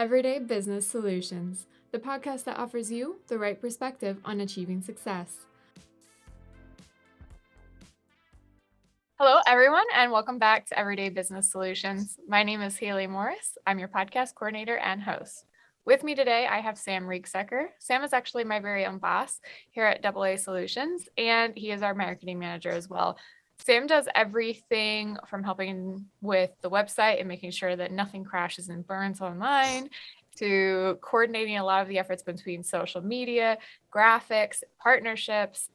Everyday Business Solutions, the podcast that offers you the right perspective on achieving success. Hello, everyone, and welcome back to Everyday Business Solutions. My name is Haley Morris. I'm your podcast coordinator and host. With me today, I have Sam Riegsecker. Sam is actually my very own boss here at AA Solutions, and he is our marketing manager as well. Sam does everything from helping with the website and making sure that nothing crashes and burns online, to coordinating a lot of the efforts between social media, graphics, partnerships,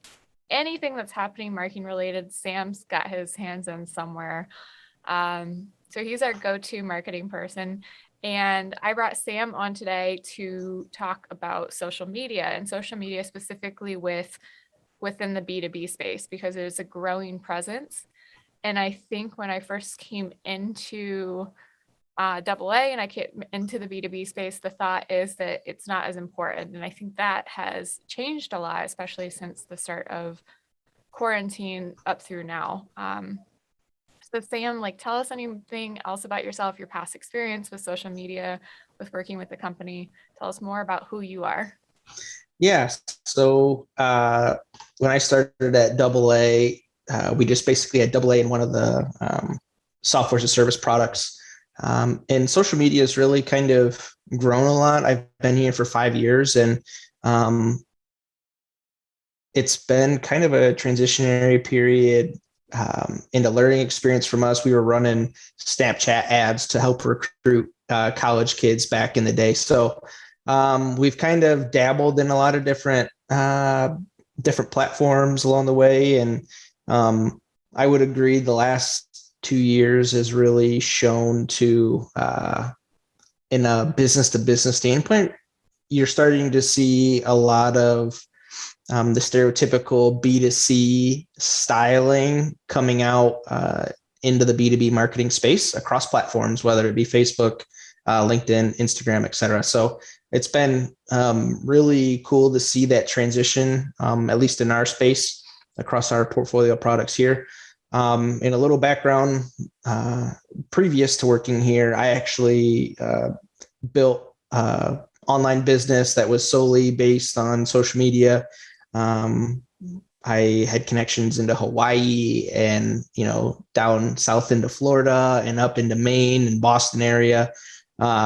anything that's happening marketing related. Sam's got his hands in somewhere. So he's our go-to marketing person. And I brought Sam on today to talk about social media, and social media specifically within the B2B space, because there's a growing presence. And I think when I first came into AA and I came into the B2B space, the thought is that it's not as important. And I think that has changed a lot, especially since the start of quarantine up through now. So Sam, tell us anything else about yourself, your past experience with social media, with working with the company. Tell us more about who you are. Yeah. So when I started at AA, we just basically had AA in one of the software as a service products. And social media has really kind of grown a lot. I've been here for 5 years, and it's been kind of a transitionary period into learning experience from us. We were running Snapchat ads to help recruit college kids back in the day. So we've kind of dabbled in a lot of different platforms along the way. And I would agree the last 2 years has really shown to, in a business to business standpoint, you're starting to see a lot of the stereotypical B2C styling coming out into the B2B marketing space across platforms, whether it be Facebook, LinkedIn, Instagram, et cetera. So it's been really cool to see that transition, at least in our space, across our portfolio of products here. In a little background, previous to working here, I actually built online business that was solely based on social media. I had connections into Hawaii and, down south into Florida and up into Maine and Boston area.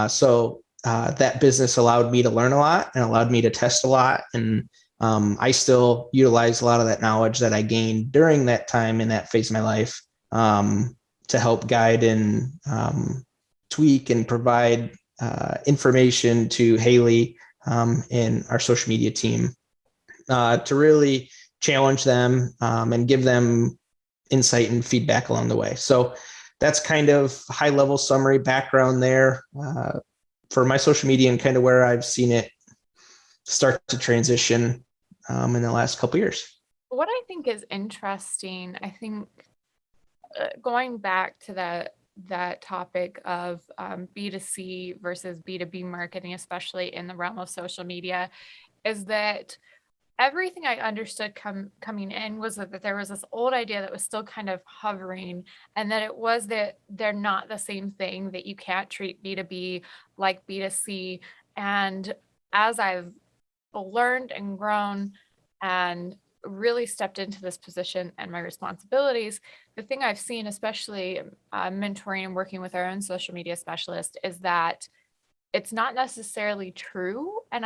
So that business allowed me to learn a lot and allowed me to test a lot. And I still utilize a lot of that knowledge that I gained during that time in that phase of my life to help guide and tweak and provide information to Haley and our social media team to really challenge them and give them insight and feedback along the way. So that's kind of high level summary background there for my social media and kind of where I've seen it start to transition in the last couple of years. What I think is interesting, I think going back to that topic of B2C versus B2B marketing, especially in the realm of social media, is that everything I understood coming in was that there was this old idea that was still kind of hovering, and that it was that they're not the same thing, that you can't treat B2B like B2C. And as I've learned and grown and really stepped into this position and my responsibilities, the thing I've seen, especially mentoring and working with our own social media specialist, is that it's not necessarily true. And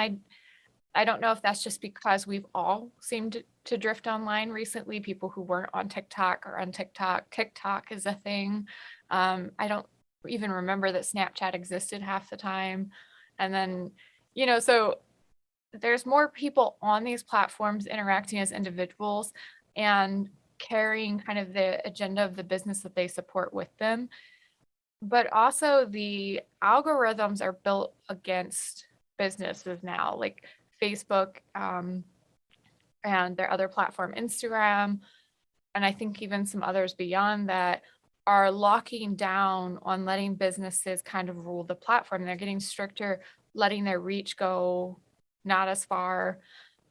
I don't know if that's just because we've all seemed to drift online recently. People who weren't on TikTok are on TikTok. TikTok is a thing. I don't even remember that Snapchat existed half the time. And then, so there's more people on these platforms interacting as individuals and carrying kind of the agenda of the business that they support with them. But also the algorithms are built against businesses now, like Facebook and their other platform, Instagram, and I think even some others beyond that, are locking down on letting businesses kind of rule the platform. They're getting stricter, letting their reach go not as far.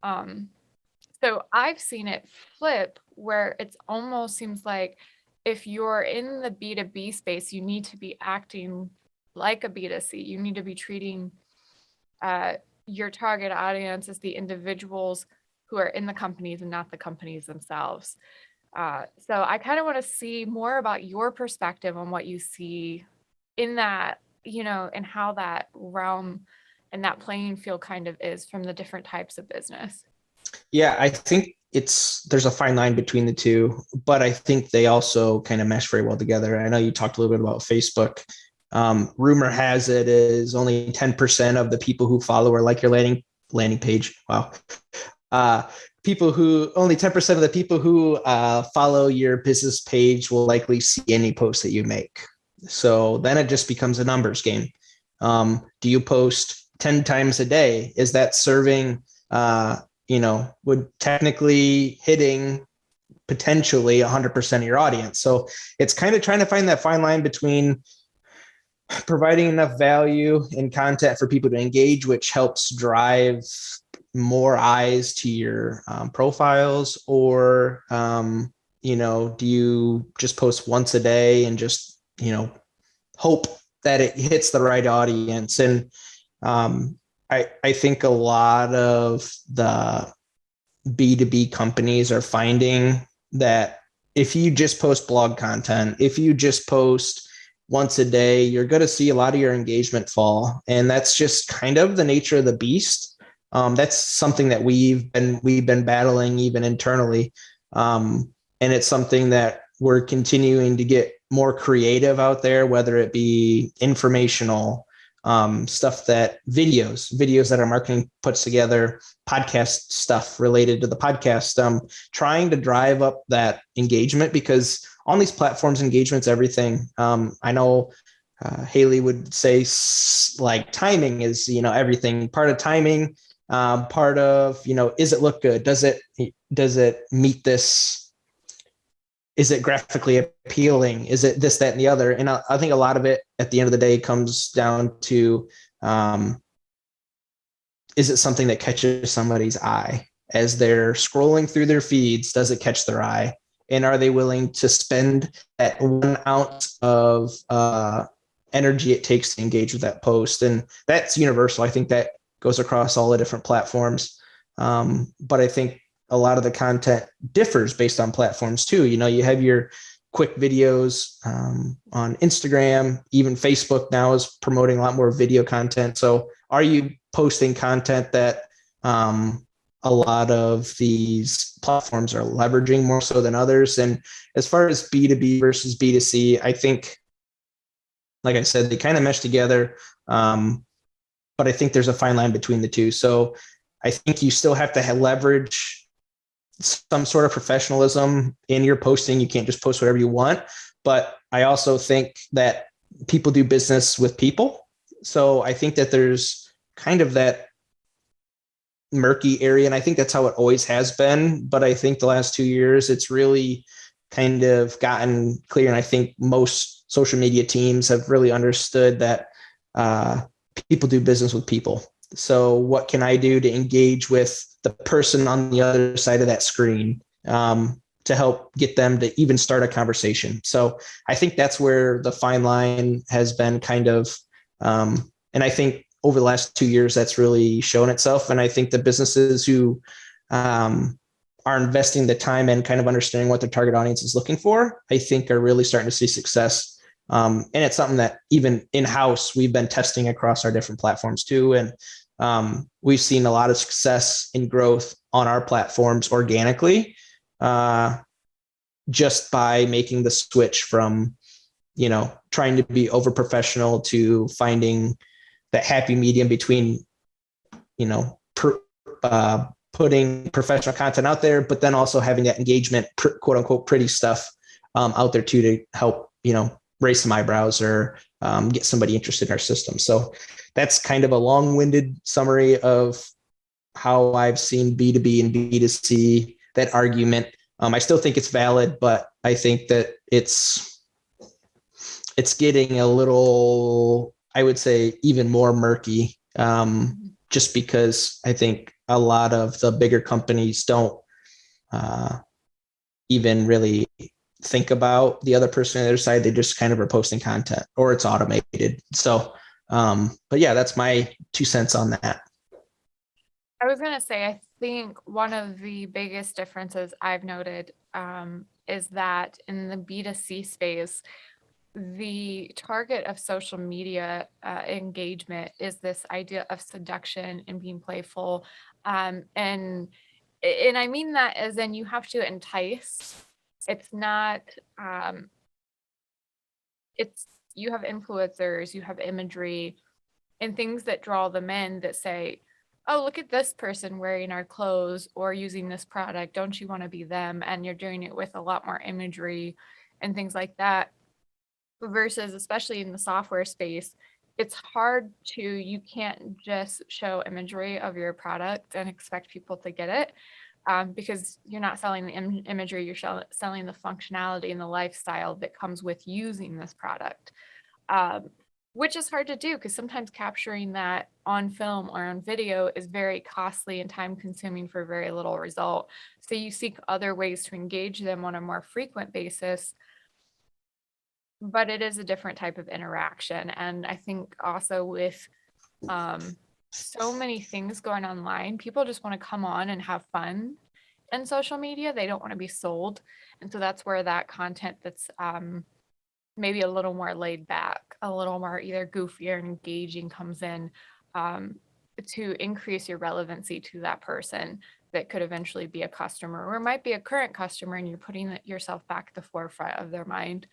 So I've seen it flip, where it's almost seems like if you're in the B2B space, you need to be acting like a B2C. You need to be treating your target audience as the individuals who are in the companies and not the companies themselves. So I kind of want to see more about your perspective on what you see in that, and how that realm and that playing field kind of is from the different types of business. Yeah, I think there's a fine line between the two, but I think they also kind of mesh very well together. I know you talked a little bit about Facebook. Rumor has it is only 10% of the people who follow or like your landing page. Wow. People who only 10% of the people who follow your business page will likely see any post that you make. So then it just becomes a numbers game. Do you post 10 times a day? Is that serving, would technically hitting potentially 100% of your audience? So it's kind of trying to find that fine line between providing enough value and content for people to engage, which helps drive more eyes to your profiles, or do you just post once a day and just hope that it hits the right audience? And I think a lot of the B2B companies are finding that if you just post blog content, if you just post once a day, you're going to see a lot of your engagement fall. And that's just kind of the nature of the beast. That's something that we've been battling even internally. And it's something that we're continuing to get more creative out there, whether it be informational stuff, that videos that our marketing puts together, podcast stuff related to the podcast, trying to drive up that engagement, because on these platforms, engagement's everything. I know Haley would say like timing is, everything. Part of timing, part of, is it look good? Does it meet this? Is it graphically appealing? Is it this, that, and the other? And I think a lot of it at the end of the day comes down to, is it something that catches somebody's eye as they're scrolling through their feeds? Does it catch their eye? And are they willing to spend that 1 ounce of energy it takes to engage with that post? And that's universal. I think that goes across all the different platforms. But I think a lot of the content differs based on platforms too. You have your quick videos on Instagram, even Facebook now is promoting a lot more video content. So are you posting content that a lot of these platforms are leveraging more so than others? And as far as B2B versus B2C, I think, like I said, they kind of mesh together. But I think there's a fine line between the two. So I think you still have to leverage some sort of professionalism in your posting. You can't just post whatever you want. But I also think that people do business with people. So I think that there's kind of that murky area. And I think that's how it always has been. But I think the last 2 years, it's really kind of gotten clear. And I think most social media teams have really understood that people do business with people. So what can I do to engage with the person on the other side of that screen to help get them to even start a conversation? So I think that's where the fine line has been kind of, and I think over the last 2 years, that's really shown itself. And I think the businesses who are investing the time and kind of understanding what their target audience is looking for, I think are really starting to see success. And it's something that even in-house, we've been testing across our different platforms too. And we've seen a lot of success in growth on our platforms organically, just by making the switch from, trying to be over professional to finding that happy medium between, putting professional content out there, but then also having that engagement, quote unquote, pretty stuff out there too, to help, raise some eyebrows or get somebody interested in our system. So that's kind of a long-winded summary of how I've seen B2B and B2C, that argument. I still think it's valid, but I think that it's getting a little, I would say, even more murky, just because I think a lot of the bigger companies don't even really think about the other person on the other side. They just kind of are posting content or it's automated. So, but yeah, that's my 2 cents on that. I was going to say, I think one of the biggest differences I've noted is that in the B2C space, the target of social media engagement is this idea of seduction and being playful. And I mean that as in you have to entice. It's not, it's, you have influencers, you have imagery and things that draw them in that say, oh, look at this person wearing our clothes or using this product. Don't you want to be them? And you're doing it with a lot more imagery and things like that. Versus, especially in the software space, it's hard to, you can't just show imagery of your product and expect people to get it. Because you're not selling the imagery, you're selling the functionality and the lifestyle that comes with using this product. Which is hard to do because sometimes capturing that on film or on video is very costly and time consuming for very little result. So you seek other ways to engage them on a more frequent basis, but it is a different type of interaction. And I think also with so many things going online, people just want to come on and have fun in social media. They don't want to be sold. And so that's where that content that's maybe a little more laid back, a little more either goofier and engaging comes in to increase your relevancy to that person that could eventually be a customer or might be a current customer, and you're putting yourself back at the forefront of their mind.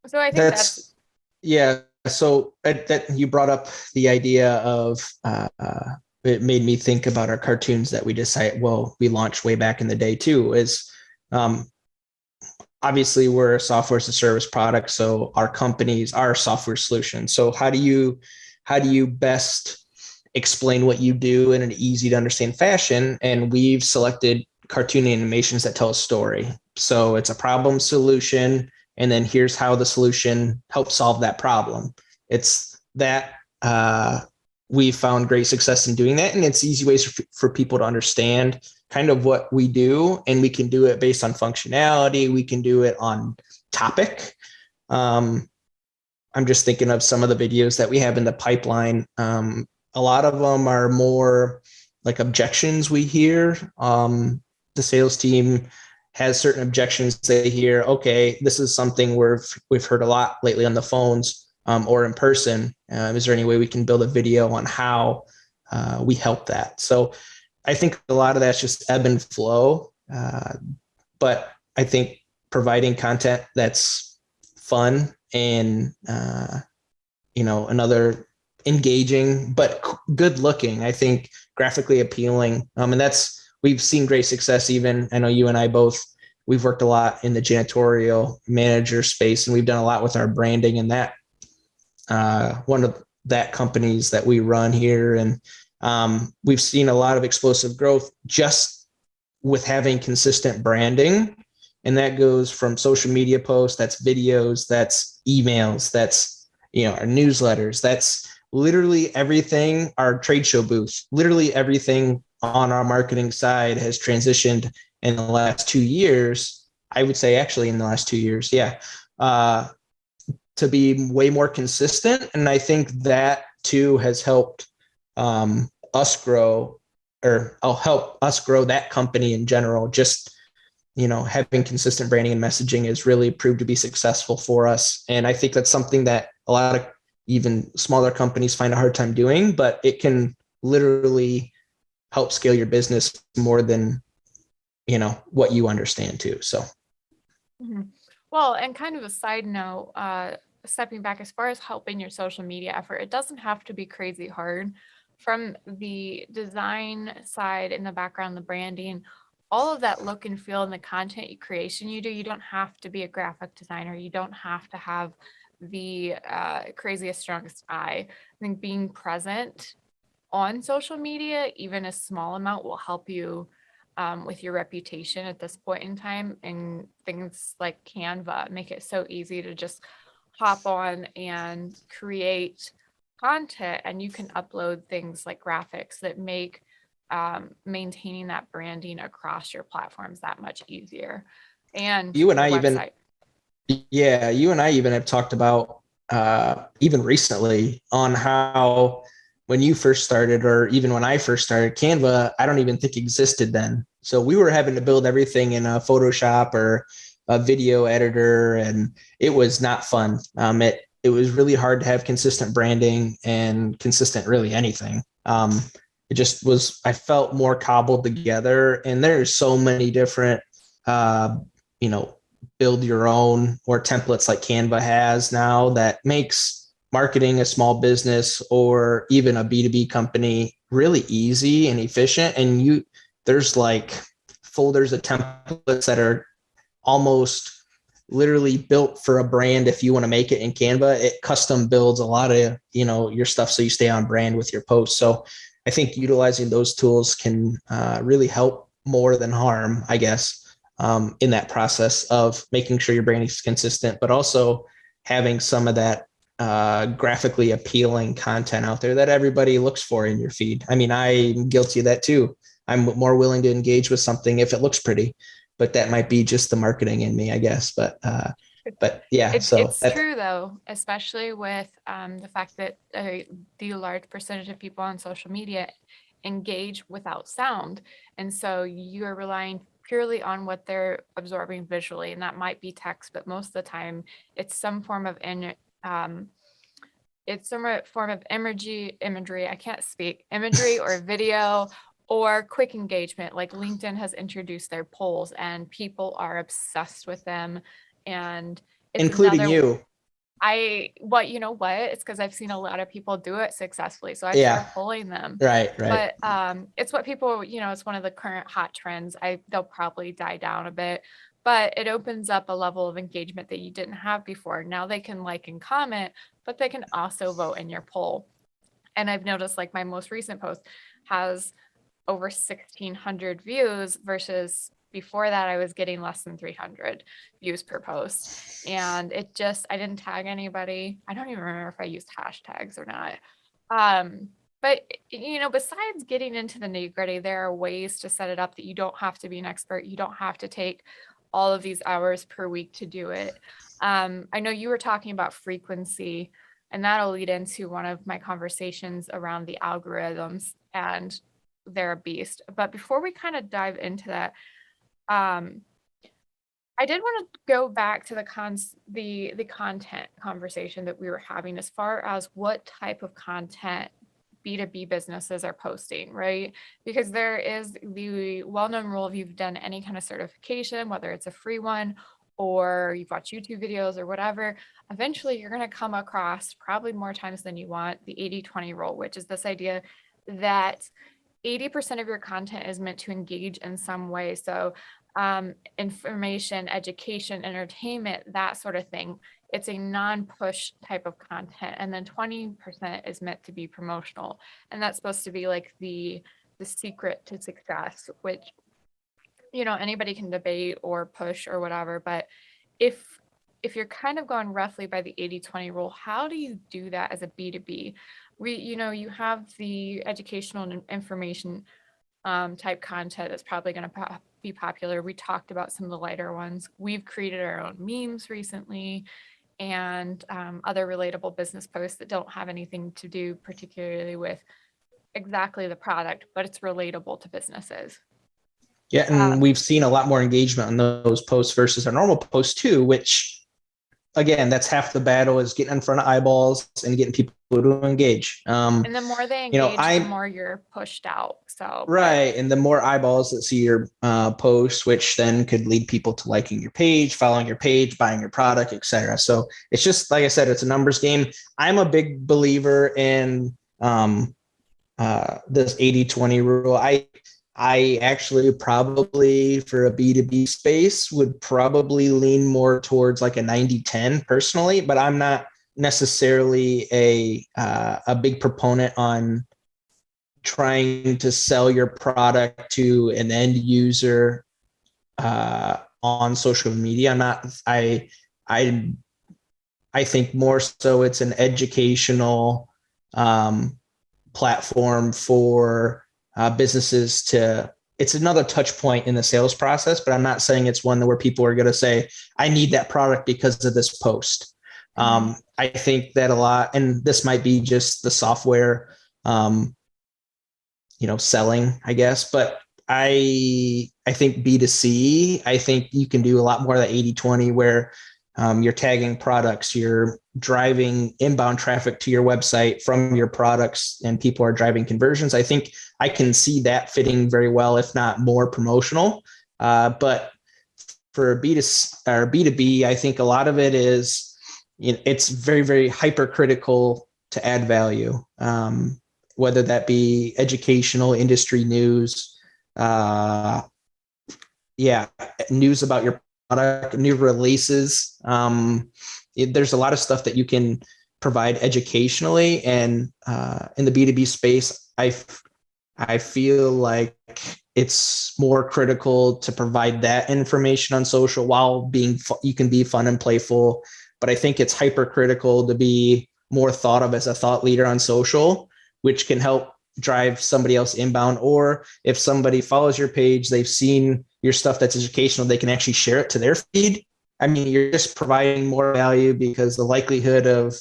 So I think that's yeah. So that you brought up the idea of it made me think about our cartoons that we decided, well, we launched way back in the day too, is obviously we're a software as a service product. So our companies are software solutions. So how do you best explain what you do in an easy to understand fashion? And we've selected cartoon animations that tell a story. So it's a problem solution, and then here's how the solution helps solve that problem. It's that we found great success in doing that, and it's easy ways for people to understand kind of what we do, and we can do it based on functionality. We can do it on topic. I'm just thinking of some of the videos that we have in the pipeline. A lot of them are more like objections we hear. The sales team has certain objections they hear. Okay, this is something we've heard a lot lately on the phones or in person. Is there any way we can build a video on how we help that? So I think a lot of that's just ebb and flow. But I think providing content that's fun and, another engaging, but good looking, I think graphically appealing. And we've seen great success. Even I know you and I both, we've worked a lot in the janitorial manager space, and we've done a lot with our branding and that one of that companies that we run here. And we've seen a lot of explosive growth just with having consistent branding. And that goes from social media posts, that's videos, that's emails, that's, our newsletters, that's literally everything, our trade show booth, literally everything on our marketing side has transitioned in the last 2 years. I would say actually in the last 2 years. Yeah. To be way more consistent. And I think that too has helped us grow, or I'll help us grow that company in general. Just, having consistent branding and messaging has really proved to be successful for us. And I think that's something that a lot of even smaller companies find a hard time doing, but it can literally help scale your business more than, what you understand too. So. Mm-hmm. Well, and kind of a side note, stepping back as far as helping your social media effort, it doesn't have to be crazy hard. From the design side in the background, the branding, all of that look and feel and the content creation you do, you don't have to be a graphic designer. You don't have to have the craziest, strongest eye. I think being present on social media, even a small amount, will help you with your reputation at this point in time. And things like Canva make it so easy to just hop on and create content, and you can upload things like graphics that make maintaining that branding across your platforms that much easier. and You and your I even, website. yeah, you and I even have talked about even recently on how when you first started, or even when I first started, Canva, I don't even think existed then. So we were having to build everything in a Photoshop or a video editor, and it was not fun. It was really hard to have consistent branding and consistent really anything. It just was. I felt more cobbled together, and there's so many different, uh, you know, build your own or templates like Canva has now that makes marketing a small business or even a B2B company really easy and efficient. And there's like folders of templates that are almost literally built for a brand. If you want to make it in Canva, it custom builds a lot of, your stuff so you stay on brand with your posts. So I think utilizing those tools can really help more than harm, I guess, in that process of making sure your branding is consistent, but also having some of that graphically appealing content out there that everybody looks for in your feed. I mean, I'm guilty of that too. I'm more willing to engage with something if it looks pretty, but that might be just the marketing in me, I guess. But yeah, so It's true though, especially with the fact that the large percentage of people on social media engage without sound. And so you're relying purely on what they're absorbing visually. And that might be text, but most of the time it's some form of imagery. I can't speak, imagery or video or quick engagement. Like LinkedIn has introduced their polls and people are obsessed with them. And it's including another, you. you know what? It's because I've seen a lot of people do it successfully. So I've Yeah, started pulling them. right. But it's what people, it's one of the current hot trends. They'll probably die down a bit, but it opens up a level of engagement that you didn't have before. Now they can like and comment, but they can also vote in your poll. And I've noticed like my most recent post has over 1,600 views versus before that I was getting less than 300 views per post. And I didn't tag anybody. I don't even remember if I used hashtags or not. But besides getting into the nitty gritty, there are ways to set it up that you don't have to be an expert. You don't have to take all of these hours per week to do it. I know you were talking about frequency, and that'll lead into one of my conversations around the algorithms, and they're a beast. But before we kind of dive into that, I did want to go back to the content conversation that we were having as far as what type of content B2B businesses are posting, right? Because there is the well-known rule if you've done any kind of certification, whether it's a free one or you've watched YouTube videos or whatever, eventually you're going to come across probably more times than you want the 80-20 rule, which is this idea that 80% of your content is meant to engage in some way. So information, education, entertainment, that sort of thing. It's a non-push type of content. And then 20% is meant to be promotional. And that's supposed to be like the secret to success, which, anybody can debate or push or whatever. But if you're kind of going roughly by the 80-20 rule, how do you do that as a B2B? You have the educational and information type content that's probably going to be popular. We talked about some of the lighter ones. We've created our own memes recently and other relatable business posts that don't have anything to do particularly with exactly the product, but it's relatable to businesses. Yeah, and we've seen a lot more engagement on those posts versus our normal posts too, which again, that's half the battle is getting in front of eyeballs and getting people to engage. And the more they engage, the more you're pushed out. So right, and the more eyeballs that see your post, which then could lead people to liking your page, following your page, buying your product, etc. So it's just like I said, it's a numbers game. I'm a big believer in this 80-20 rule. I actually probably for a B2B space would probably lean more towards like a 90-10 personally, but I'm not necessarily a big proponent on trying to sell your product to an end user on social media. I think more so it's an educational platform for businesses to it's another touch point in the sales process, but I'm not saying it's one where people are going to say, I need that product because of this post. I think that a lot, and this might be just the software, selling, I guess, but I think B2C, I think you can do a lot more of the 80-20 where you're tagging products, you're driving inbound traffic to your website from your products, and people are driving conversions. I think I can see that fitting very well, if not more promotional. But for B2C or B2B, I think a lot of it is, it's very, very hypercritical to add value, whether that be educational, industry news, uh, news about your product, new releases. There's a lot of stuff that you can provide educationally, and in the B2B space, I feel like it's more critical to provide that information on social while being you can be fun and playful, but I think it's hypercritical to be more thought of as a thought leader on social, which can help drive somebody else inbound. Or if somebody follows your page, they've seen your stuff that's educational, they can actually share it to their feed. I mean, you're just providing more value because the likelihood of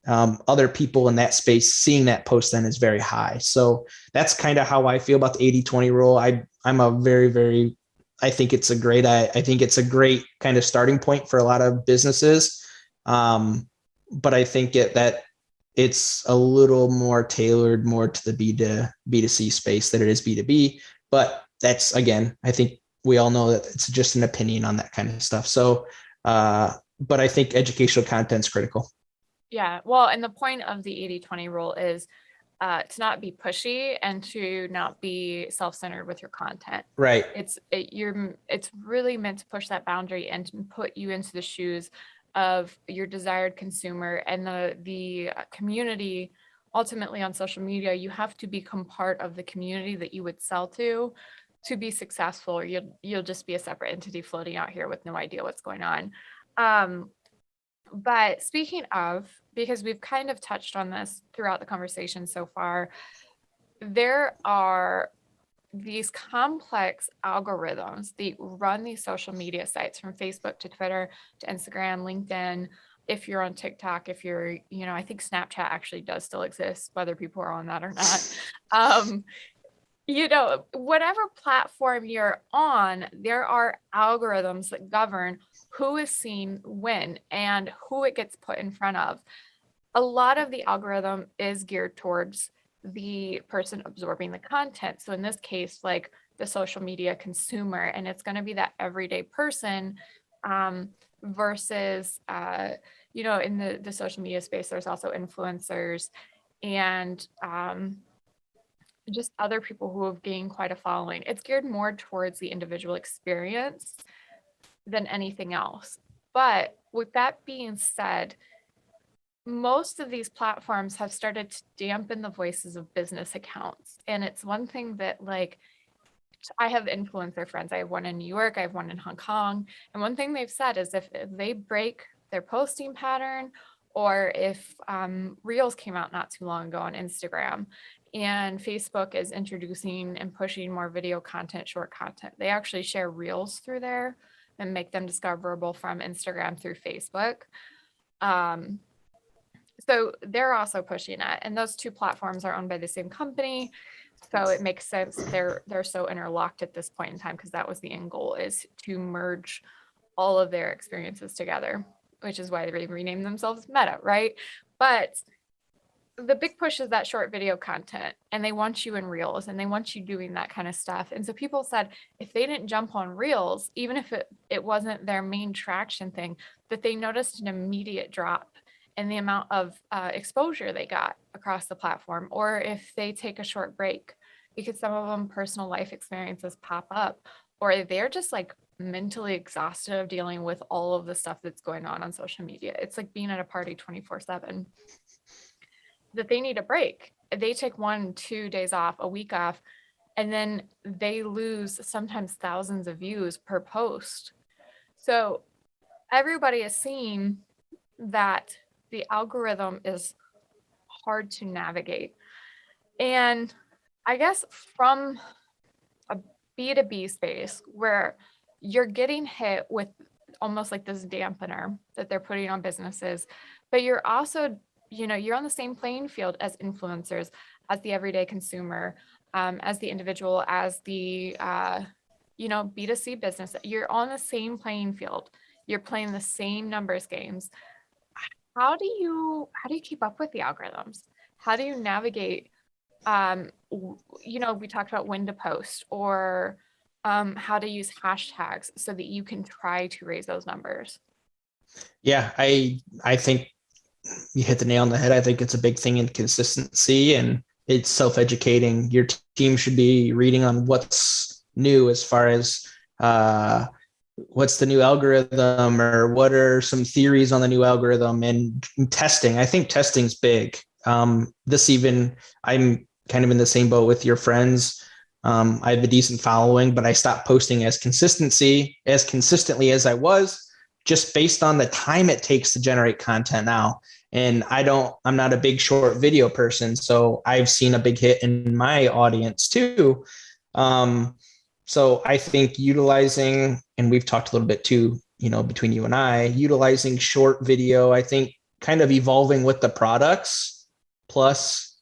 other people in that space seeing that post then is very high. So that's kind of how I feel about the 80-20 rule. I'm a very, very, I think it's a great kind of starting point for a lot of businesses. But I think that it's a little more tailored more to the B2C space than it is B2B. But that's, again, I think we all know that it's just an opinion on that kind of stuff. So, but I think educational content's critical. Yeah. Well, and the point of the 80-20 rule is to not be pushy and to not be self-centered with your content. Right. It's really meant to push that boundary and to put you into the shoes of your desired consumer and the community. Ultimately on social media, you have to become part of the community that you would sell to be successful, or you'll just be a separate entity floating out here with no idea what's going on. But speaking of, because we've kind of touched on this throughout the conversation so far, there are these complex algorithms that run these social media sites, from Facebook to Twitter to Instagram, LinkedIn. If you're on TikTok, if you're, I think Snapchat actually does still exist, whether people are on that or not. Whatever platform you're on, there are algorithms that govern who is seen when and who it gets put in front of. A lot of the algorithm is geared towards the person absorbing the content. So in this case, like the social media consumer, and it's going to be that everyday person versus, in the social media space, there's also influencers and just other people who have gained quite a following. It's geared more towards the individual experience than anything else. But with that being said, most of these platforms have started to dampen the voices of business accounts. And it's one thing that, like, I have influencer friends. I have one in New York, I have one in Hong Kong. And one thing they've said is if they break their posting pattern, or if Reels came out not too long ago on Instagram, and Facebook is introducing and pushing more video content, short content, they actually share Reels through there and make them discoverable from Instagram through Facebook. So they're also pushing it, and those two platforms are owned by the same company. So it makes sense they're so interlocked at this point in time, because that was the end goal, is to merge all of their experiences together, which is why they renamed themselves Meta, right? But the big push is that short video content, and they want you in Reels, and they want you doing that kind of stuff. And so people said if they didn't jump on Reels, even if it wasn't their main traction thing, that they noticed an immediate drop in the amount of exposure they got across the platform, or if they take a short break, because some of them personal life experiences pop up, or they're just like mentally exhausted of dealing with all of the stuff that's going on social media. It's like being at a party 24/7, that they need a break. They take 1-2 days off, a week off, and then they lose sometimes thousands of views per post. So everybody is seeing that the algorithm is hard to navigate. And I guess from a B2B space where you're getting hit with almost like this dampener that they're putting on businesses, but you're also, you're on the same playing field as influencers, as the everyday consumer, as the individual, as the, B2C business. You're on the same playing field. You're playing the same numbers games. How do you keep up with the algorithms? How do you navigate, we talked about when to post, or how to use hashtags so that you can try to raise those numbers? Yeah, I think you hit the nail on the head. I think it's a big thing in consistency, and it's self-educating. Your team should be reading on what's new as far as what's the new algorithm, or what are some theories on the new algorithm, and testing. I think testing's big. I'm kind of in the same boat with your friends. I have a decent following, but I stopped posting as consistently as I was, just based on the time it takes to generate content now. And I'm not a big short video person, so I've seen a big hit in my audience too. So I think utilizing, and we've talked a little bit too, between you and I, utilizing short video, I think kind of evolving with the products, plus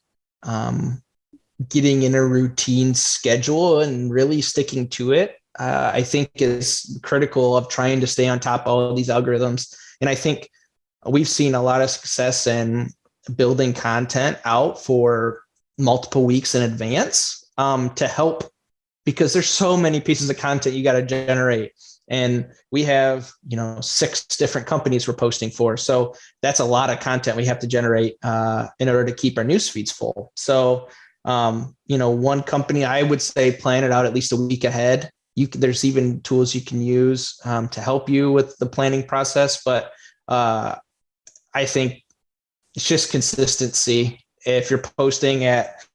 getting in a routine schedule and really sticking to it, I think is critical of trying to stay on top of all of these algorithms. And I think we've seen a lot of success in building content out for multiple weeks in advance, to help, because there's so many pieces of content you got to generate. And we have, 6 different companies we're posting for. So that's a lot of content we have to generate in order to keep our news feeds full. So, one company, I would say plan it out at least a week ahead. There's even tools you can use to help you with the planning process. But I think it's just consistency. If you're posting at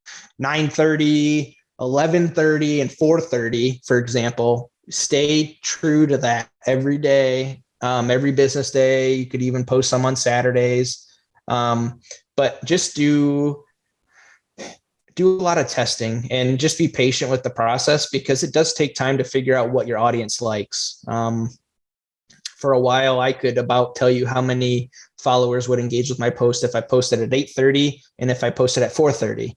9:30, 11:30, and 4:30, for example, stay true to that every day, every business day. You could even post some on Saturdays, but just do a lot of testing and just be patient with the process, because it does take time to figure out what your audience likes. For a while, I could about tell you how many followers would engage with my post if I posted at 8:30 and if I posted at 4:30.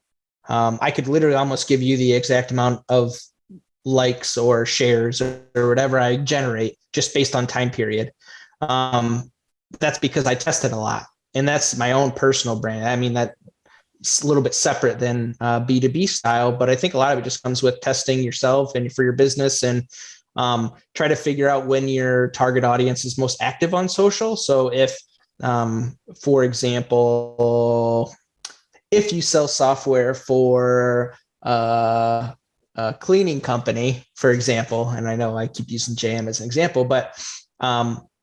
I could literally almost give you the exact amount of likes or shares or whatever I generate just based on time period. That's because I tested a lot, and that's my own personal brand. I mean, that's a little bit separate than B2B style, but I think a lot of it just comes with testing yourself and for your business, and try to figure out when your target audience is most active on social. So if, for example, if you sell software for a cleaning company, for example, and I know I keep using JM as an example, but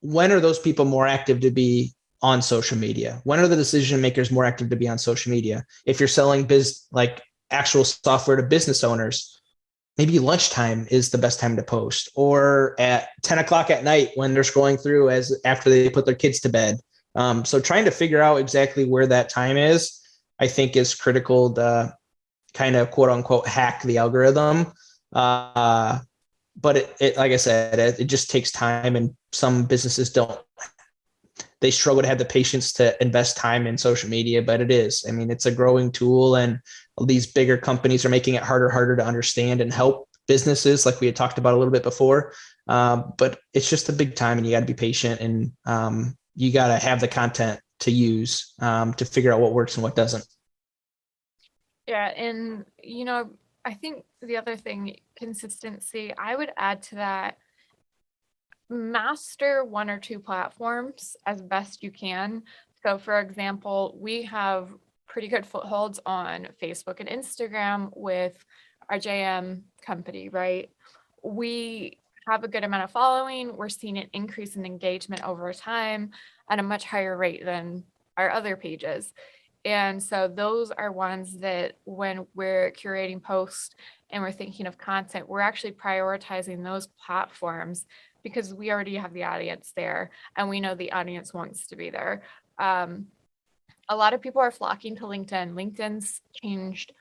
when are those people more active to be on social media? When are the decision makers more active to be on social media? If you're selling like actual software to business owners, maybe lunchtime is the best time to post, or at 10 o'clock at night when they're scrolling through after they put their kids to bed. So trying to figure out exactly where that time is, I think, is critical to kind of quote unquote hack the algorithm. But it like I said, it just takes time, and some businesses they struggle to have the patience to invest time in social media, but it's a growing tool, and these bigger companies are making it harder to understand and help businesses, like we had talked about a little bit before. But it's just a big time, and you got to be patient, and you got to have the content to use to figure out what works and what doesn't. Yeah. And, I think the other thing, consistency, I would add to that, master 1 or 2 platforms as best you can. So for example, we have pretty good footholds on Facebook and Instagram with our JM company, right? We have a good amount of following. We're seeing an increase in engagement over time at a much higher rate than our other pages. And so those are ones that when we're curating posts and we're thinking of content, we're actually prioritizing those platforms because we already have the audience there and we know the audience wants to be there. A lot of people are flocking to LinkedIn. LinkedIn's changed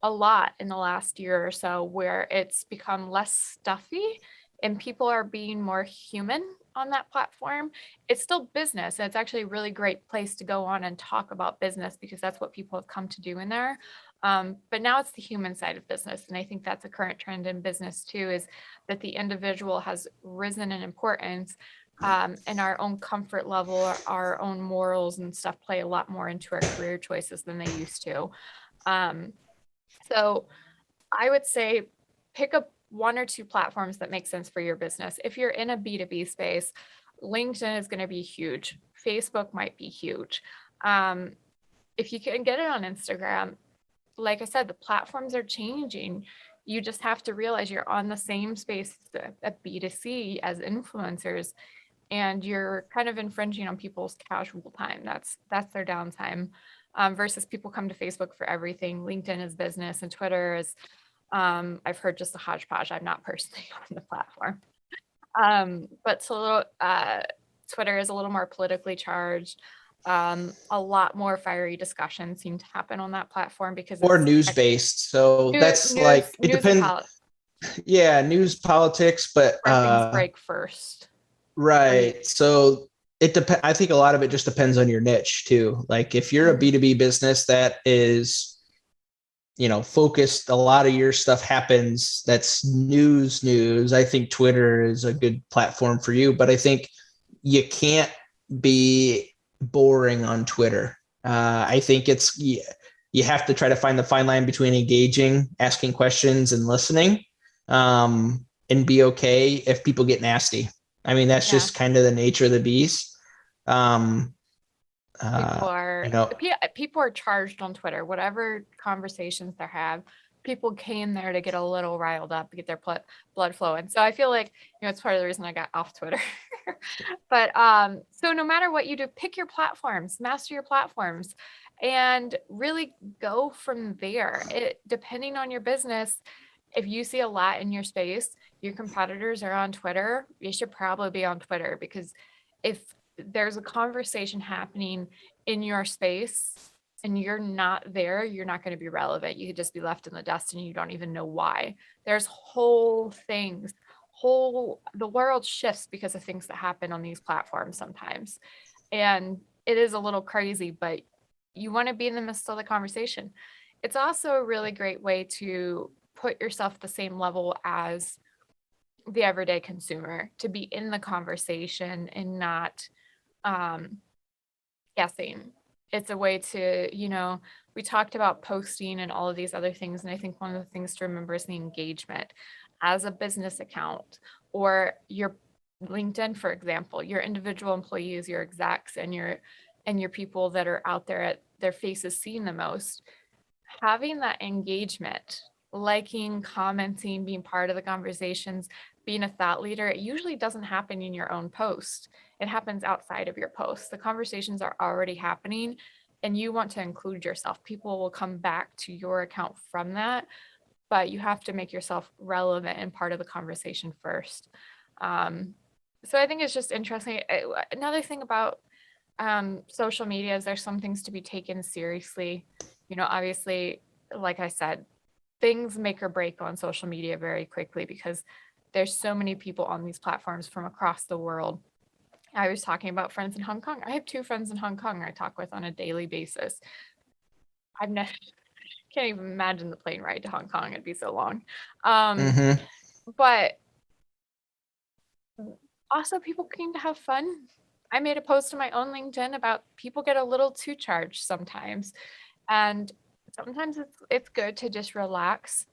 a lot in the last year or so, where it's become less stuffy and people are being more human on that platform. It's still business, and it's actually a really great place to go on and talk about business because that's what people have come to do in there. But now it's the human side of business. And I think that's a current trend in business too, is that the individual has risen in importance, and our own comfort level, our own morals and stuff play a lot more into our career choices than they used to. Um, so I would say pick up one or two platforms that make sense for your business. If you're in a B2B space, LinkedIn is going to be huge. Facebook might be huge. If you can get it on Instagram, like I said, the platforms are changing. You just have to realize you're on the same space at B2C as influencers, and you're kind of infringing on people's casual time. That's their downtime. Versus people come to Facebook for everything. LinkedIn is business, and Twitter is, I've heard, just a hodgepodge. I'm not personally on the platform. But Twitter is a little more politically charged. A lot more fiery discussions seem to happen on that platform because Or it's news based. So that's like, it news and depends. Yeah, news, politics, but where things break first. right. So it depends. I think a lot of it just depends on your niche too. Like if you're a B2B business that is, focused, a lot of your stuff happens that's news. I think Twitter is a good platform for you, but I think you can't be boring on Twitter. I think you have to try to find the fine line between engaging, asking questions, and listening, and be okay if people get nasty. I mean, that's just kind of the nature of the beast. People are charged on Twitter. Whatever conversations they have, people came there to get a little riled up, get their blood flowing. So I feel like, it's part of the reason I got off Twitter. But so no matter what you do, pick your platforms, master your platforms, and really go from there. Depending on your business, if you see a lot in your space, your competitors are on Twitter, you should probably be on Twitter, because if there's a conversation happening in your space and you're not there, you're not going to be relevant. You could just be left in the dust and you don't even know why. There's the world shifts because of things that happen on these platforms sometimes. And it is a little crazy, but you want to be in the midst of the conversation. It's also a really great way to put yourself at the same level as the everyday consumer, to be in the conversation and not guessing. It's a way to, we talked about posting and all of these other things. And I think one of the things to remember is the engagement as a business account, or your LinkedIn, for example, your individual employees, your execs, and your people that are out there at their faces seen the most. Having that engagement, liking, commenting, being part of the conversations, being a thought leader, it usually doesn't happen in your own post. It happens outside of your post. The conversations are already happening and you want to include yourself. People will come back to your account from that, but you have to make yourself relevant and part of the conversation first. So I think it's just interesting. Another thing about social media is there's some things to be taken seriously. Obviously, like I said, things make or break on social media very quickly because there's so many people on these platforms from across the world. I was talking about friends in Hong Kong. I have 2 friends in Hong Kong I talk with on a daily basis. I've never can't even imagine the plane ride to Hong Kong. It'd be so long. But also people came to have fun. I made a post on my own LinkedIn about people get a little too charged sometimes. And sometimes it's good to just relax.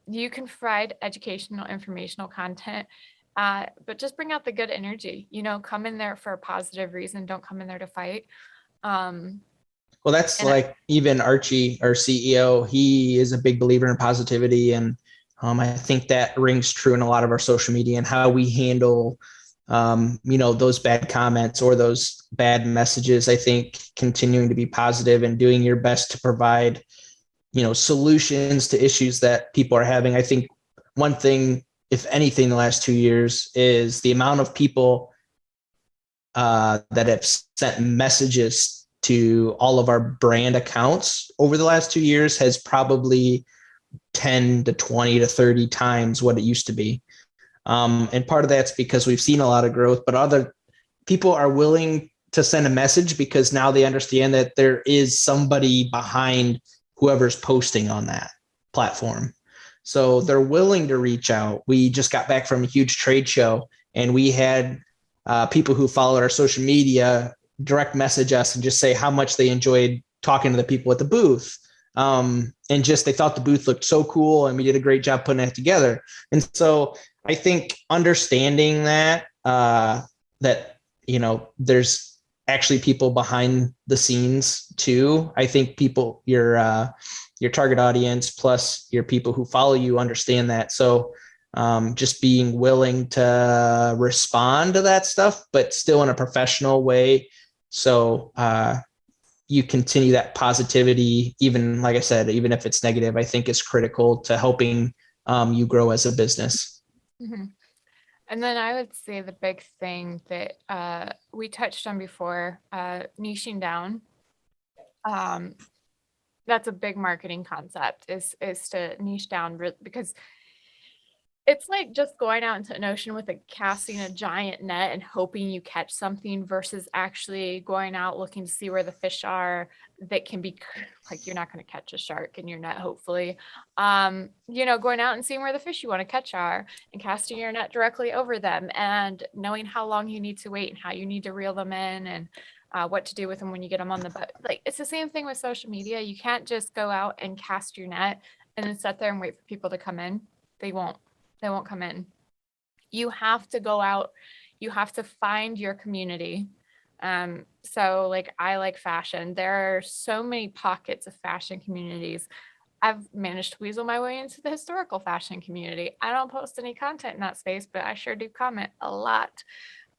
You can provide educational, informational content, but just bring out the good energy. Come in there for a positive reason. Don't come in there to fight. Well, that's like even Archie, our CEO, he is a big believer in positivity. And I think that rings true in a lot of our social media and how we handle, those bad comments or those bad messages. I think continuing to be positive and doing your best to provide, solutions to issues that people are having. I think one thing, if anything, the last 2 years is the amount of people that have sent messages to all of our brand accounts over the last 2 years has probably 10 to 20 to 30 times what it used to be. And part of that's because we've seen a lot of growth, but other people are willing to send a message because now they understand that there is somebody behind whoever's posting on that platform. So they're willing to reach out. We just got back from a huge trade show, and we had people who followed our social media direct message us and just say how much they enjoyed talking to the people at the booth. And just they thought the booth looked so cool, and we did a great job putting it together. And so I think understanding that there's actually people behind the scenes too. I think people, your target audience plus your people who follow you understand that. So just being willing to respond to that stuff, but still in a professional way. So you continue that positivity, even like I said, even if it's negative, I think is critical to helping you grow as a business. Mm-hmm. And then I would say the big thing that we touched on before, niching down. That's a big marketing concept is to niche down, because it's like just going out into an ocean with casting a giant net and hoping you catch something versus actually going out looking to see where the fish are that can be like, you're not going to catch a shark in your net, hopefully. Going out and seeing where the fish you want to catch are and casting your net directly over them and knowing how long you need to wait and how you need to reel them in and what to do with them when you get them on the boat. Like, it's the same thing with social media. You can't just go out and cast your net and then sit there and wait for people to come in. They won't come in. You have to go out. You have to find your community. So like, I like fashion. There are so many pockets of fashion communities. I've managed to weasel my way into the historical fashion community. I don't post any content in that space, but I sure do comment a lot.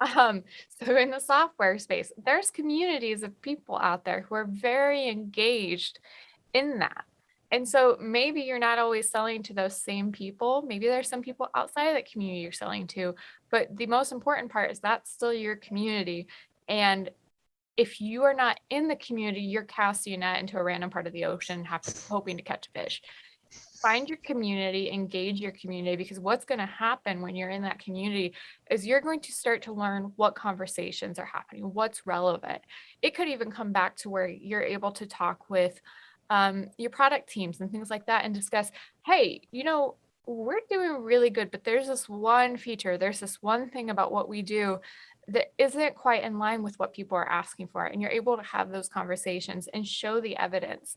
So in the software space, there's communities of people out there who are very engaged in that. And so maybe you're not always selling to those same people. Maybe there's some people outside of that community you're selling to, but the most important part is that's still your community. And if you are not in the community, you're casting a net into a random part of the ocean, hoping to catch fish. Find your community, engage your community, because what's going to happen when you're in that community is you're going to start to learn what conversations are happening, what's relevant. It could even come back to where you're able to talk with your product teams and things like that and discuss, hey, we're doing really good, but there's this one feature, there's this one thing about what we do that isn't quite in line with what people are asking for. And you're able to have those conversations and show the evidence.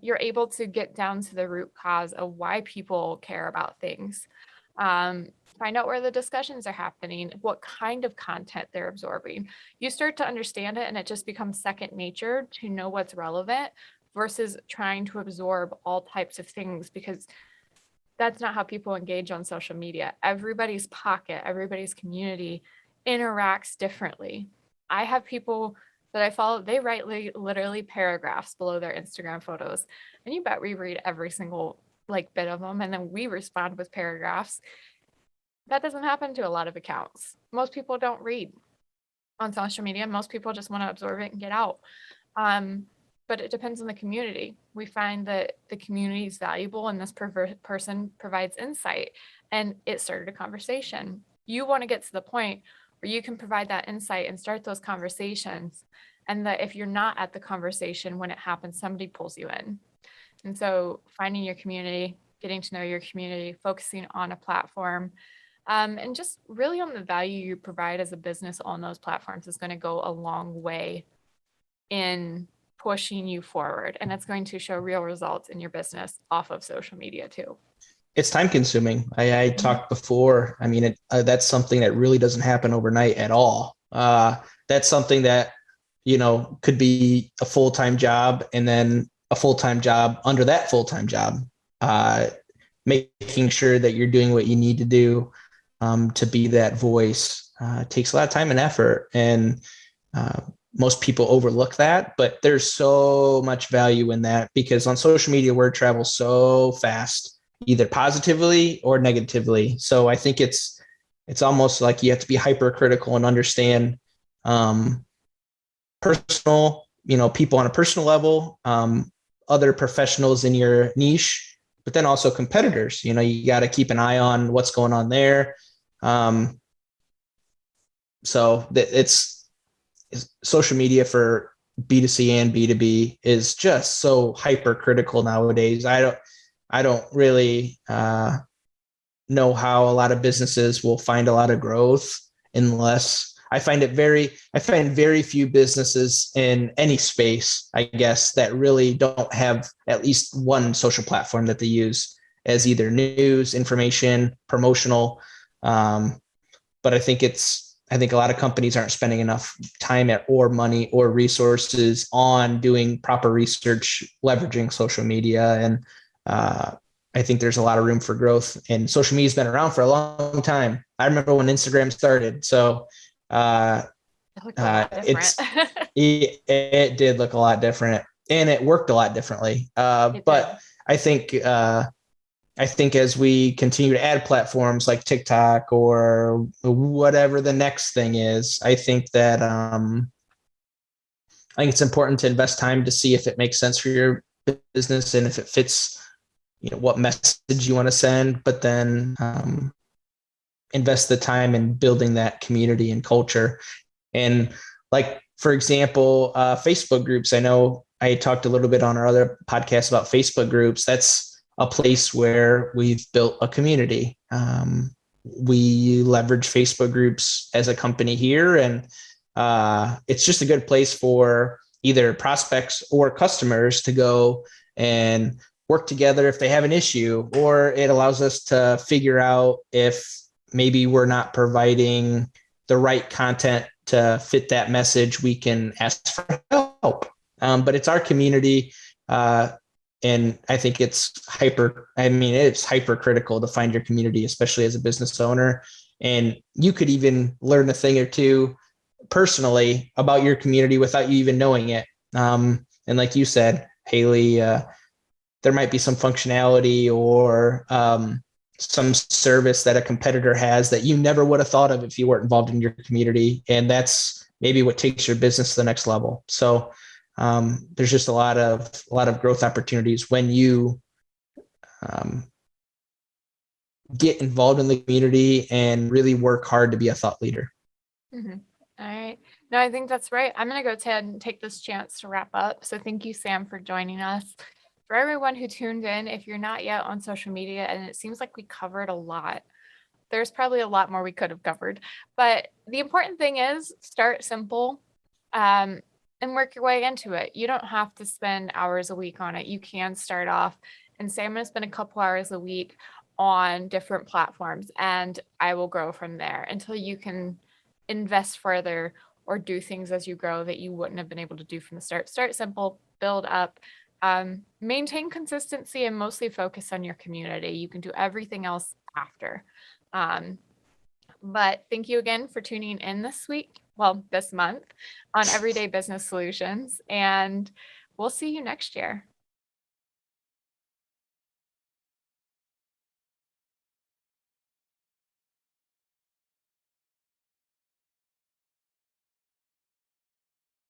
You're able to get down to the root cause of why people care about things. Find out where the discussions are happening, what kind of content they're absorbing. You start to understand it and it just becomes second nature to know what's relevant versus trying to absorb all types of things, because that's not how people engage on social media. Everybody's pocket, everybody's community interacts differently. I have people that I follow, they write literally paragraphs below their Instagram photos. And you bet we read every single bit of them. And then we respond with paragraphs. That doesn't happen to a lot of accounts. Most people don't read on social media. Most people just want to absorb it and get out. But it depends on the community. We find that the community is valuable and this person provides insight, and it started a conversation. You want to get to the point where you can provide that insight and start those conversations, and that if you're not at the conversation when it happens, somebody pulls you in. And so finding your community, getting to know your community, focusing on a platform, and just really on the value you provide as a business on those platforms is going to go a long way in pushing you forward, and it's going to show real results in your business off of social media too. It's time consuming. I talked before. I mean, that's something that really doesn't happen overnight at all. That's something that, could be a full-time job and then a full-time job under that full-time job, making sure that you're doing what you need to do to be that voice. Takes a lot of time and effort, and most people overlook that, but there's so much value in that, because on social media, word travels so fast, either positively or negatively. So I think it's almost like you have to be hypercritical and understand personal people on a personal level, other professionals in your niche, but then also competitors. You got to keep an eye on what's going on there. So it's social media for B2C and B2B is just so hypercritical nowadays. I don't really know how a lot of businesses will find a lot of growth unless I find very few businesses in any space, I guess, that really don't have at least one social platform that they use as either news, information, promotional. But I think a lot of companies aren't spending enough time or money or resources on doing proper research, leveraging social media. And I think there's a lot of room for growth, and social media has been around for a long time. I remember when Instagram started. So It looked a lot different. it did look a lot different, and it worked a lot differently. But I think as we continue to add platforms like TikTok or whatever the next thing is, I think it's important to invest time to see if it makes sense for your business and if it fits, what message you want to send, but then invest the time in building that community and culture. And like, for example, Facebook groups. I know I talked a little bit on our other podcast about Facebook groups. That's a place where we've built a community. We leverage Facebook groups as a company here, and it's just a good place for either prospects or customers to go and work together if they have an issue, or it allows us to figure out if maybe we're not providing the right content to fit that message. We can ask for help. But it's our community. And I think it's hypercritical to find your community, especially as a business owner. And you could even learn a thing or two personally about your community without you even knowing it. And like you said, Haley, there might be some functionality or some service that a competitor has that you never would have thought of if you weren't involved in your community. And that's maybe what takes your business to the next level. So there's just a lot of growth opportunities when you get involved in the community and really work hard to be a thought leader. Mm-hmm. All right. No, I think that's right. I'm going to go ahead and take this chance to wrap up. So thank you, Sam, for joining us. For everyone who tuned in, if you're not yet on social media, and it seems like we covered a lot, there's probably a lot more we could have covered. But the important thing is start simple and work your way into it. You don't have to spend hours a week on it. You can start off and say, I'm going to spend a couple hours a week on different platforms, and I will grow from there until you can invest further or do things as you grow that you wouldn't have been able to do from the start. Start simple, build up, maintain consistency, and mostly focus on your community. You can do everything else after. But thank you again for tuning in this month on Everyday Business Solutions, and we'll see you next year.